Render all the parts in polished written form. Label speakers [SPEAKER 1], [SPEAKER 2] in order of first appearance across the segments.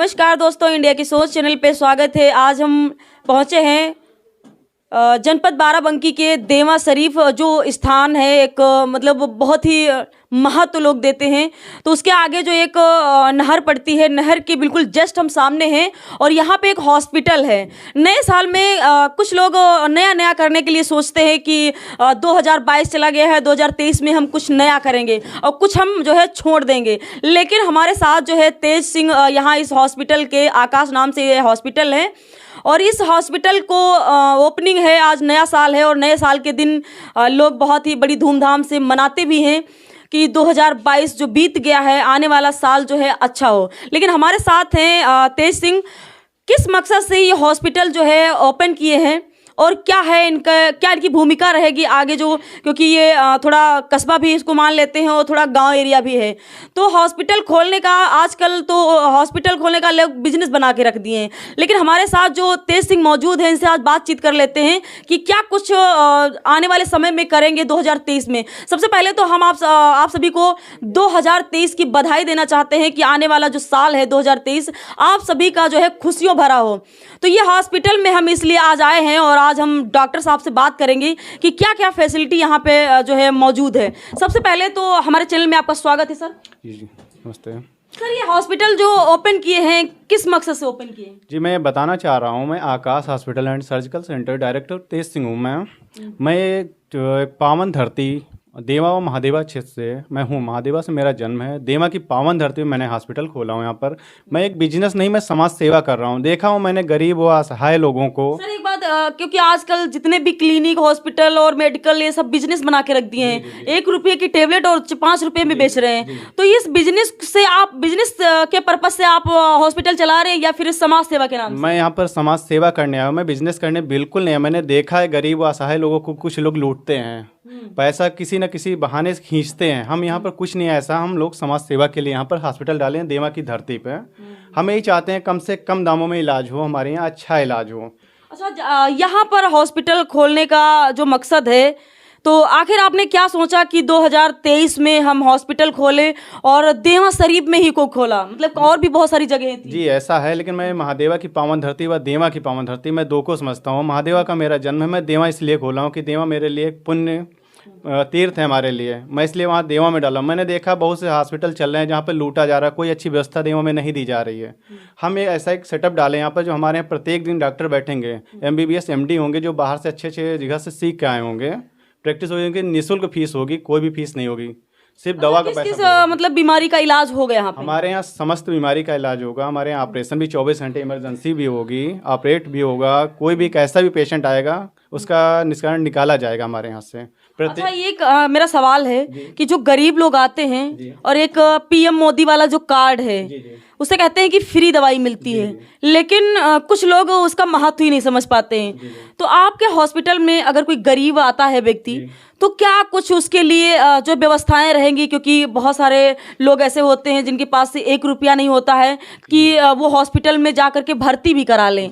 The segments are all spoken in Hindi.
[SPEAKER 1] नमस्कार दोस्तों, इंडिया की सोच चैनल पे स्वागत है। आज हम पहुंचे हैं जनपद बाराबंकी के देवा शरीफ, जो स्थान है एक मतलब बहुत ही महत्व लोग देते हैं। तो उसके आगे जो एक नहर पड़ती है, नहर के बिल्कुल जस्ट हम सामने हैं और यहाँ पे एक हॉस्पिटल है। नए साल में कुछ लोग नया नया करने के लिए सोचते हैं कि 2022 चला गया है, 2023 में हम कुछ नया करेंगे और कुछ हम जो है छोड़ देंगे। लेकिन हमारे साथ जो है तेज सिंह यहाँ इस हॉस्पिटल के, आकाश नाम से ये हॉस्पिटल है और इस हॉस्पिटल को ओपनिंग है। आज नया साल है और नए साल के दिन लोग बहुत ही बड़ी धूमधाम से मनाते भी हैं कि 2022 जो बीत गया है, आने वाला साल जो है अच्छा हो। लेकिन हमारे साथ हैं तेज सिंह। किस मकसद से ये हॉस्पिटल जो है ओपन किए हैं और क्या है इनका, क्या इनकी भूमिका रहेगी आगे, जो क्योंकि ये थोड़ा कस्बा भी इसको मान लेते हैं और थोड़ा गांव एरिया भी है। तो हॉस्पिटल खोलने का, आजकल तो हॉस्पिटल खोलने का लोग बिजनेस बना के रख दिए हैं। लेकिन हमारे साथ जो तेज सिंह मौजूद हैं, इनसे आज बातचीत कर लेते हैं कि क्या कुछ आने वाले समय में करेंगे 2023 में। सबसे पहले तो हम आप सभी को 2023 की बधाई देना चाहते हैं कि आने वाला जो साल है 2023 आप सभी का जो है खुशियों भरा हो। तो ये हॉस्पिटल में हम इसलिए आज आए हैं और आज हम डॉक्टर साहब से बात करेंगे कि क्या क्या फैसिलिटी यहाँ पे जो है मौजूद है। सबसे पहले तो हमारे चैनल में आपका स्वागत है सर।
[SPEAKER 2] जी नमस्ते
[SPEAKER 1] सर, ये हॉस्पिटल जो ओपन किए हैं किस मकसद से ओपन किए हैं?
[SPEAKER 2] जी, मैं बताना चाह रहा हूँ, मैं Aakash hospital and surgical centre director Tej Singh हूँ। मैं एक पावन धरती देवा व महादेवा क्षेत्र से मैं हूँ। महादेवा से मेरा जन्म है। देवा की पावन धरती में मैंने हॉस्पिटल खोला हूँ। यहाँ पर मैं एक बिजनेस नहीं, मैं समाज सेवा कर रहा हूँ। देखा हूँ मैंने गरीब व असहाय लोगों को।
[SPEAKER 1] सर एक बात, क्योंकि आजकल जितने भी क्लिनिक, हॉस्पिटल और मेडिकल ये सब बिजनेस बना के रख दिए हैं। 1 रुपये की टेबलेट और 5 रुपये में बेच रहे हैं। तो इस बिजनेस से आप, बिजनेस के पर्पज से आप हॉस्पिटल चला रहे हैं या फिर समाज सेवा के नाम से?
[SPEAKER 2] मैं यहाँ पर समाज सेवा करने आया हूँ, मैं बिजनेस करने बिल्कुल नहीं। मैंने देखा है गरीब व असहाय लोगों को कुछ लोग लूटते हैं, पैसा किसी न किसी बहाने से खींचते हैं। हम यहाँ पर कुछ नहीं है ऐसा। हम लोग समाज सेवा के लिए यहाँ पर हॉस्पिटल डाले हैं देवा की धरती पे। हम यही चाहते हैं कम से कम दामों में इलाज हो, हमारे यहाँ अच्छा इलाज हो।
[SPEAKER 1] अच्छा, यहाँ पर हॉस्पिटल खोलने का जो मकसद है, तो आखिर आपने क्या सोचा कि 2023 में हम हॉस्पिटल खोले और देवा शरीफ में ही को खोला? मतलब और भी बहुत सारी जगह थी।
[SPEAKER 2] जी ऐसा है, लेकिन मैं महादेवा की पावन धरती व देवा की पावन धरती मैं दो को समझता हूँ। महादेवा का मेरा जन्म है, मैं देवा इसलिए खोला हूँ कि देवा मेरे लिए एक पुण्य तीर्थ है हमारे लिए। मैं इसलिए वहाँ देवा में डाला। मैंने देखा बहुत से हॉस्पिटल चल रहे हैं जहाँ पर लूटा जा रहा है, कोई अच्छी व्यवस्था देवा में नहीं दी जा रही है। हम एक ऐसा एक सेटअप डालें यहाँ पर, जो हमारे यहाँ प्रत्येक दिन डॉक्टर बैठेंगे, MBBS MD होंगे, जो बाहर से अच्छे अच्छे जगह से सीख के आए होंगे, प्रैक्टिस होगी, निःशुल्क फीस होगी, कोई भी फीस नहीं होगी, सिर्फ दवा का पैसा।
[SPEAKER 1] मतलब बीमारी का इलाज होगा यहाँ पे?
[SPEAKER 2] हमारे यहाँ समस्त बीमारी का इलाज होगा। हमारे यहाँ ऑपरेशन भी 24 घंटे, इमरजेंसी भी होगी, ऑपरेट भी होगा। कोई भी कैसा भी पेशेंट आएगा उसका निष्करण निकाला जाएगा हमारे यहाँ से।
[SPEAKER 1] अच्छा, ये मेरा सवाल है कि जो गरीब लोग आते हैं और एक PM मोदी वाला जो कार्ड है, उसे कहते हैं कि फ्री दवाई मिलती है, लेकिन कुछ लोग उसका महत्व ही नहीं समझ पाते हैं। तो आपके हॉस्पिटल में अगर कोई गरीब आता है व्यक्ति, तो क्या कुछ उसके लिए जो व्यवस्थाएं रहेंगी? क्योंकि बहुत सारे लोग ऐसे होते हैं जिनके पास से 1 रुपया नहीं होता है कि वो हॉस्पिटल में जा करके भर्ती भी करा लें,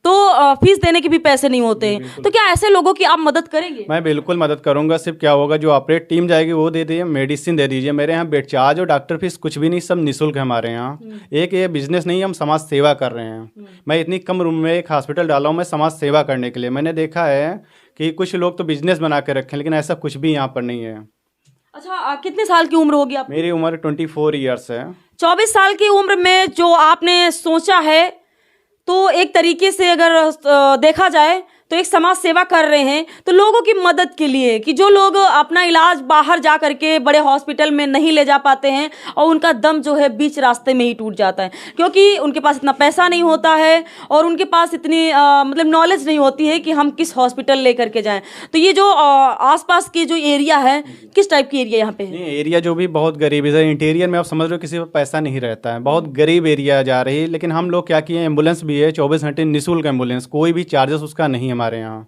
[SPEAKER 1] तो फीस देने के भी पैसे नहीं होते हैं। तो क्या ऐसे लोगों की आप मदद करेंगे?
[SPEAKER 2] मैं बिल्कुल मदद करूंगा। सिर्फ क्या होगा, जो ऑपरेट टीम जाएगी वो दे दीजिए, मेडिसिन दे दीजिए। मेरे यहाँ बेड चार्ज और डॉक्टर फीस कुछ भी नहीं, सब निःशुल्क है हमारे यहाँ। एक ये बिजनेस नहीं, हम समाज सेवा कर रहे हैं। मैं इतनी कम रूम में एक हॉस्पिटल डाला हूँ, मैं समाज सेवा करने के लिए। मैंने देखा है कि कुछ लोग तो बिजनेस बना के रखे, लेकिन ऐसा कुछ भी यहाँ पर नहीं है।
[SPEAKER 1] अच्छा, कितने साल की उम्र होगी आप?
[SPEAKER 2] मेरी उम्र 24 ईयर्स है।
[SPEAKER 1] 24 साल की उम्र में जो आपने सोचा है, तो एक तरीके से अगर देखा जाए तो एक समाज सेवा कर रहे हैं, तो लोगों की मदद के लिए, कि जो लोग अपना इलाज बाहर जा करके बड़े हॉस्पिटल में नहीं ले जा पाते हैं और उनका दम जो है बीच रास्ते में ही टूट जाता है, क्योंकि उनके पास इतना पैसा नहीं होता है और उनके पास इतनी मतलब नॉलेज नहीं होती है कि हम किस हॉस्पिटल ले करके जाएं। तो ये जो आसपास की जो एरिया है, किस टाइप की एरिया यहाँ पे है?
[SPEAKER 2] एरिया जो भी बहुत गरीब है, इंटीरियर में आप समझ रहे हो किसी पर पैसा नहीं रहता है, बहुत गरीब एरिया जा रही है। लेकिन हम लोग क्या किए, एम्बुलेंस भी है 24 घंटे निःशुल्क एम्बुलेंस, कोई भी चार्जेस उसका नहीं हमारे यहाँ।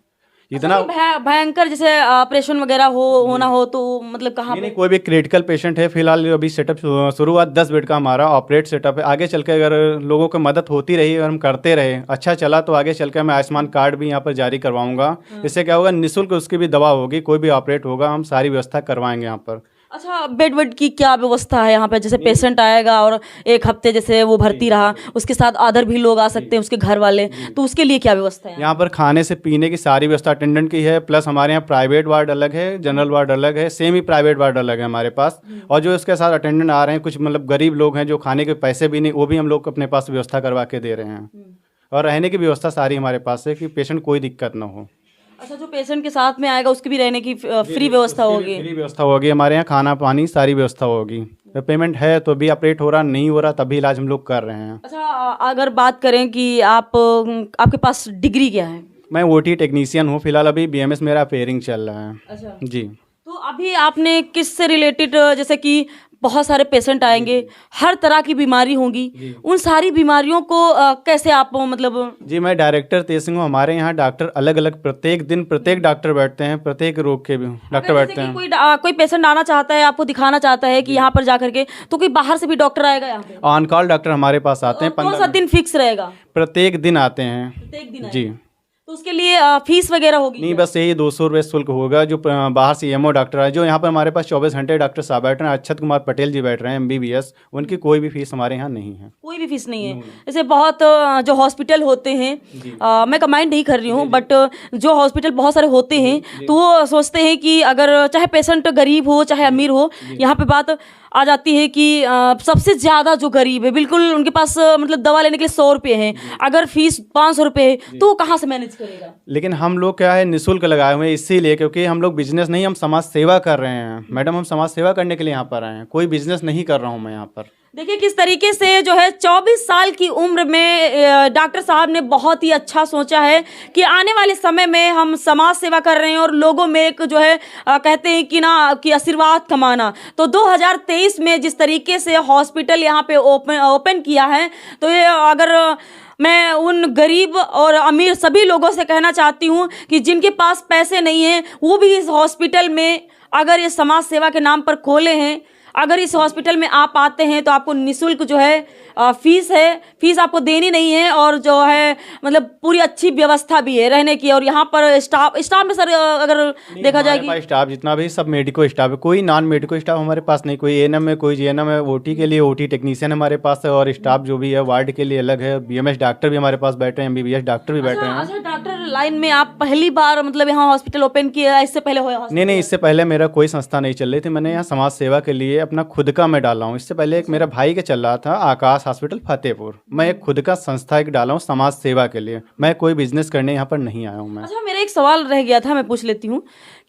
[SPEAKER 2] इतना
[SPEAKER 1] भयंकर जैसे ऑपरेशन वगैरह होना हो तो मतलब कहाँ पे?
[SPEAKER 2] नहीं, कोई भी क्रिटिकल पेशेंट है, फिलहाल अभी सेटअप शुरुआत 10 बेड का हमारा ऑपरेट सेटअप है। आगे चल के अगर लोगों को मदद होती रही और हम करते रहे, अच्छा चला, तो आगे चल के मैं आयुष्मान कार्ड भी यहाँ पर जारी करवाऊंगा। इससे क्या होगा, निःशुल्क उसकी भी दवा होगी, कोई भी ऑपरेट होगा, हम सारी व्यवस्था करवाएंगे यहाँ पर।
[SPEAKER 1] अच्छा, बेड वेड की क्या व्यवस्था है यहाँ पे? जैसे पेशेंट आएगा और एक हफ्ते जैसे वो भर्ती रहा, उसके साथ अदर भी लोग आ सकते हैं, उसके घर वाले, तो उसके लिए क्या व्यवस्था है?
[SPEAKER 2] यहाँ पर खाने से पीने की सारी व्यवस्था अटेंडेंट की है, प्लस हमारे यहाँ प्राइवेट वार्ड अलग है, जनरल वार्ड अलग है, सेमी प्राइवेट वार्ड अलग है हमारे पास। और जो इसके साथ अटेंडेंट आ रहे हैं, कुछ मतलब गरीब लोग हैं जो खाने के पैसे भी नहीं, वो भी हम लोग अपने पास व्यवस्था करवा के दे रहे हैं। और रहने की व्यवस्था सारी हमारे पास है कि पेशेंट कोई दिक्कत ना हो।
[SPEAKER 1] अच्छा, जो पेशेंट के साथ में आएगा उसकी भी रहने की फ्री व्यवस्था होगी?
[SPEAKER 2] फ्री व्यवस्था होगी हमारे यहाँ, खाना पानी सारी व्यवस्था होगी। तो पेमेंट है तो भी ऑपरेट हो रहा, नहीं हो रहा तभी इलाज हम लोग कर रहे हैं।
[SPEAKER 1] अच्छा, अगर बात करें कि आपके पास डिग्री क्या है?
[SPEAKER 2] मैं ओटी टेक्नीशियन हूँ फिलहाल, अभी बीएमएस मेरा पेयरिंग चल रहा है।
[SPEAKER 1] अच्छा
[SPEAKER 2] जी।
[SPEAKER 1] तो अभी आपने किससे रिलेटेड, जैसे कि बहुत सारे पेशेंट आएंगे, हर तरह की बीमारी होंगी, उन सारी बीमारियों को कैसे आप मतलब?
[SPEAKER 2] जी, मैं डायरेक्टर तेज सिंह हूँ। हमारे यहाँ डॉक्टर अलग अलग प्रत्येक दिन प्रत्येक डॉक्टर बैठते हैं, प्रत्येक रोग के भी डॉक्टर बैठते हैं।
[SPEAKER 1] कोई पेशेंट आना चाहता है, आपको दिखाना चाहता है कि यहाँ पर जा करके, तो कोई बाहर से भी डॉक्टर आएगा यहाँ पे?
[SPEAKER 2] ऑन कॉल डॉक्टर हमारे पास आते हैं।
[SPEAKER 1] कौन सा दिन फिक्स रहेगा?
[SPEAKER 2] प्रत्येक दिन आते हैं।
[SPEAKER 1] प्रत्येक दिन
[SPEAKER 2] जी।
[SPEAKER 1] तो उसके लिए फीस वगैरह होगी?
[SPEAKER 2] नहीं, बस यही 200 रुपये शुल्क होगा। जो बाहर से एमओ डॉक्टर है, जो यहाँ पर हमारे पास 24 घंटे डॉक्टर साहब बैठ रहे हैं, अक्षत कुमार पटेल जी बैठ रहे हैं MBBS, उनकी कोई भी फीस हमारे यहाँ नहीं है।
[SPEAKER 1] कोई भी फीस नहीं है? जैसे बहुत जो हॉस्पिटल होते हैं, मैं कमेंट नहीं कर रही हूँ, बट जो हॉस्पिटल बहुत सारे होते हैं तो वो सोचते हैं कि अगर चाहे पेशेंट गरीब हो चाहे अमीर हो, यहाँ पे बात आ जाती है कि सबसे ज़्यादा जो गरीब है, बिल्कुल उनके पास मतलब दवा लेने के लिए 100 रुपये है, अगर फीस 500 रुपये है, तो वो कहाँ से मैनेज करेगा?
[SPEAKER 2] लेकिन हम लोग क्या है, निःशुल्क लगाए हुए हैं इसीलिए, क्योंकि हम लोग बिजनेस नहीं, हम समाज सेवा कर रहे हैं मैडम। हम समाज सेवा करने के लिए यहाँ पर आए हैं, कोई बिजनेस नहीं कर रहा हूँ मैं यहाँ पर।
[SPEAKER 1] देखिए किस तरीके से जो है 24 साल की उम्र में डॉक्टर साहब ने बहुत ही अच्छा सोचा है कि आने वाले समय में हम समाज सेवा कर रहे हैं और लोगों में एक जो है कहते हैं कि ना कि आशीर्वाद कमाना। तो 2023 में जिस तरीके से हॉस्पिटल यहाँ पे ओपन किया है, तो ये अगर मैं उन गरीब और अमीर सभी लोगों से कहना चाहती हूँ कि जिनके पास पैसे नहीं हैं वो भी इस हॉस्पिटल में, अगर ये समाज सेवा के नाम पर खोले हैं, अगर इस हॉस्पिटल में आप आते हैं तो आपको निःशुल्क जो है फीस है, फीस आपको देनी नहीं है, और जो है मतलब पूरी अच्छी व्यवस्था भी है रहने की। और यहाँ पर स्टाफ में सर अगर देखा जाए कि
[SPEAKER 2] स्टाफ जितना भी सब मेडिको स्टाफ है, कोई नॉन मेडिको स्टाफ हमारे पास नहीं। कोई एएनएम है, कोई जीएनएम है, ओटी के लिए ओटी टेक्नीशियन हमारे पास है, और स्टाफ जो भी है वार्ड के लिए अलग है। बीएमएस डॉक्टर भी हमारे पास बैठे हैं, MBBS डॉक्टर भी बैठे हैं।
[SPEAKER 1] अच्छा, डॉक्टर लाइन में आप पहली बार मतलब यहाँ हॉस्पिटल ओपन किया, इससे पहले हो?
[SPEAKER 2] नहीं, इससे पहले मेरा कोई संस्था नहीं चल रही थी। मैंने यहाँ समाज सेवा के लिए अपना खुद का मैं डाला हूँ। इससे पहले एक मेरा भाई के चल रहा था, आकाश हॉस्पिटल फतेहपुर। मैं एक खुद का संस्था एक डाला हूँ समाज सेवा के लिए। मैं कोई बिजनेस करने यहाँ पर नहीं आया हूँ मैं।
[SPEAKER 1] अच्छा, मेरा एक सवाल रह गया था, मैं पूछ लेती हूँ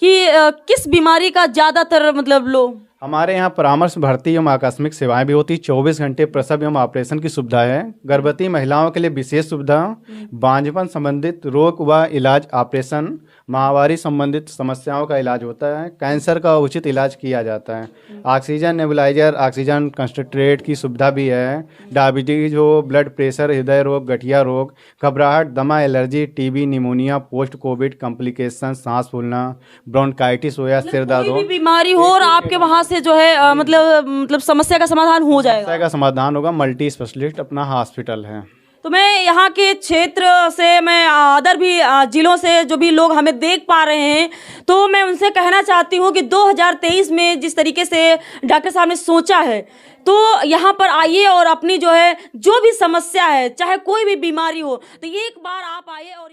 [SPEAKER 1] कि किस बीमारी का ज़्यादातर मतलब लोग?
[SPEAKER 2] हमारे यहाँ परामर्श, भर्ती एवं आकस्मिक सेवाएं भी होती, 24 घंटे प्रसव एवं ऑपरेशन की सुविधा है, गर्भवती महिलाओं के लिए विशेष सुविधा, बांझपन संबंधित रोग व इलाज, ऑपरेशन, माहवारी संबंधित समस्याओं का इलाज होता है, कैंसर का उचित इलाज किया जाता है, ऑक्सीजन नेबुलाइजर, ऑक्सीजन कंसंट्रेट की सुविधा भी है, डायबिटीज हो, ब्लड प्रेशर, हृदय रोग, गठिया रोग, घबराहट, दमा, allergy, TB, pneumonia, post Covid complication, सांस फूलना, ब्रोंकाइटिस हो या सिर दर्द हो,
[SPEAKER 1] कोई भी बीमारी हो और आपके वहाँ से जो है मतलब समस्या का समाधान हो जाएगा।
[SPEAKER 2] समस्या का समाधान होगा। मल्टी स्पेशलिस्ट अपना हॉस्पिटल है।
[SPEAKER 1] तो मैं यहाँ के क्षेत्र से, मैं अदर भी जिलों से जो भी लोग हमें देख पा रहे हैं, तो मैं उनसे कहना चाहती हूँ कि 2023 में जिस तरीके से डॉक्टर साहब ने सोचा है, तो यहाँ पर आइए और अपनी जो है जो भी समस्या है, चाहे कोई भी बीमारी हो, तो एक बार आप आइए और